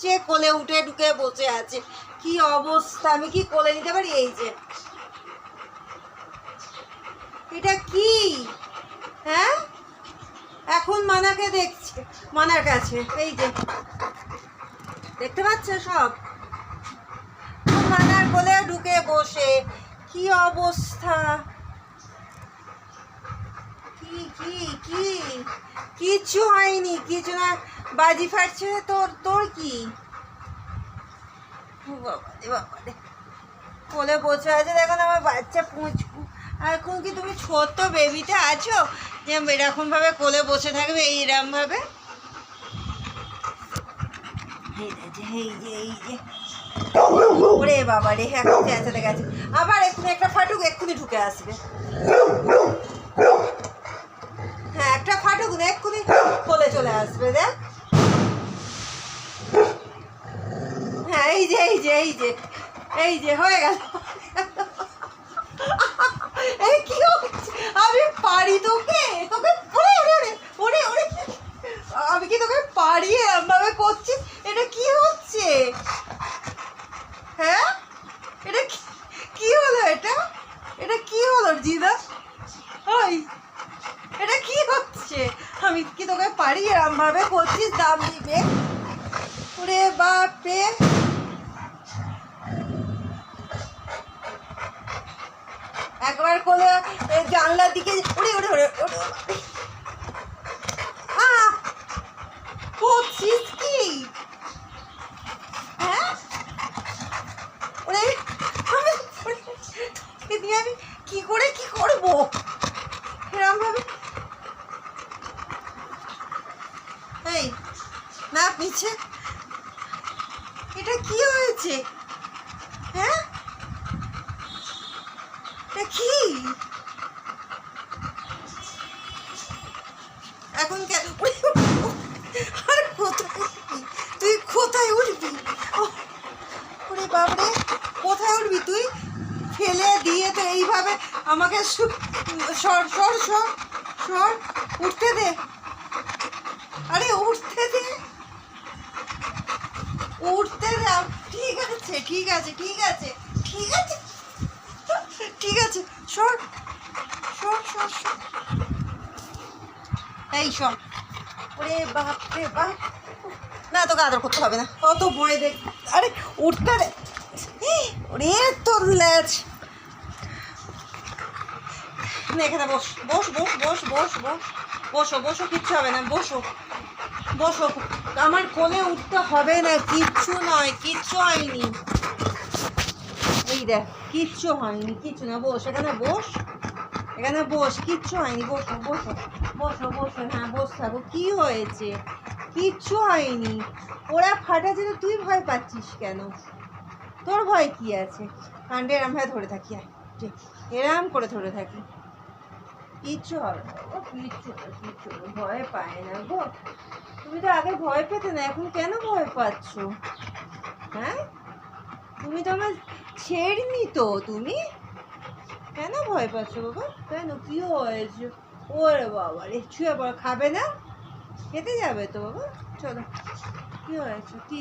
আসছে, কোলে উঠে ঢুকে বসে আছে। কি অবস্থা, আমি কি কোলে নিতে পারি? এই যে এটা কি? হ্যাঁ, এখন মানাকে দেখছে, মানার কাছে এই যে দেখতে পাচ্ছ সব, মানার কোলে ঢুকে বসে। কি অবস্থা, কি কি কি কিচ্ছু হয়নি, কিছু না, বাজি ফাটছে। তোর তোর কি? বাবারে বাবারে, কোলে বসে আছে দেখুন আমার বাচ্চা পুঁচকু। এখন কি তুমি ছোট্ট বেবিতে আছো যে এরকম ভাবে কোলে বসে থাকবে? এইরকম ভাবে, এই যে ওরে বাবা রে, এখন চেঁচাতে গেছে আবার। এক্ষুনি একটা ফাটুক, এক্ষুনি ঢুকে আসবে। হ্যাঁ, একটা ফাটুক না, এক্ষুনি কোলে চলে আসবে। দেখ, হ্যাঁ, এই যে এই যে এই যে এই যে হয়ে গেল। এই কি হচ্ছে? আমি পারি তোকে, তোকে ওরে ওরে ওরে ওরে, আমি কি তোকে পারি? এমনভাবে করছিস, এটা কি হচ্ছে? হ্যাঁ, এটা কি হলো? এটা এটা কি হলো জিদা? ওই এটা কি হচ্ছে? আমি কি তোকে পারি? এরম ভাবে করছিস, দাম দিবে? ওরে বাপরে, একবার কোলে জানলার দিকে ওরে ওরে ওরে ওরে, করছিস কি? হ্যাঁ, ওরে আমি কি করে কি করবো এরম ভাবে? এই না, পিছে এটা কি হয়েছে? হ্যাঁ, এটা কি এখন? কেন আর কোথায় উঠবি তুই? কোথায় উঠবি? ওরে বাবরে, কোথায় উঠবি তুই? ফেলে দিয়ে তো এইভাবে আমাকে সর সর সর সর, উঠতে দে। আরে উঠতে দে, উঠতে দে। ঠিক আছে ঠিক আছে ঠিক আছে ঠিক আছে ঠিক আছে, সর সর সর সর, এই সর। ওরে বাপ রে বাপ, না তোকে আদর করতে হবে না, অত ভয় দেখ। আরে উঠতে দে। ওরে তোর লেজ, এখানে বস বস বস বস বস বস, বসো বসো, কিচ্ছু হবে না, বসো বসো। আমার কোলে উঠতে হবে না, কিচ্ছু নয়, কিচ্ছু হয়নি। এই দেখ, কিচ্ছু হয়নি, কিচ্ছু না, বস এখানে, বস এখানে বস, কিচ্ছু হয়নি, বসো বসো বসো বসো। হ্যাঁ বস থাকো, কি হয়েছে? কিচ্ছু হয়নি। ওরা ফাটাচ্ছে তো তুই ভয় পাচ্ছিস কেন? তোর ভয় কি আছে? কাণ্ডে এরম ভাবে ধরে থাকি, এরম করে ধরে থাকি, কিচ্ছু হবে না, কিচ্ছু না, কিচ্ছু না, ভয় পায় না গো। তুমি তো আগে ভয় পেতে না, এখন কেন ভয় পাচ্ছ? হ্যাঁ, তুমি তো আমার ছেড়নি তো, তুমি কেন ভয় পাচ্ছ বাবা? কেন, কি হয়েছে? ওরে বাবা রে, ছুঁয়ে পড়া, খাবে না? খেতে যাবে তো বাবা, চলো। কি হয়েছে? কি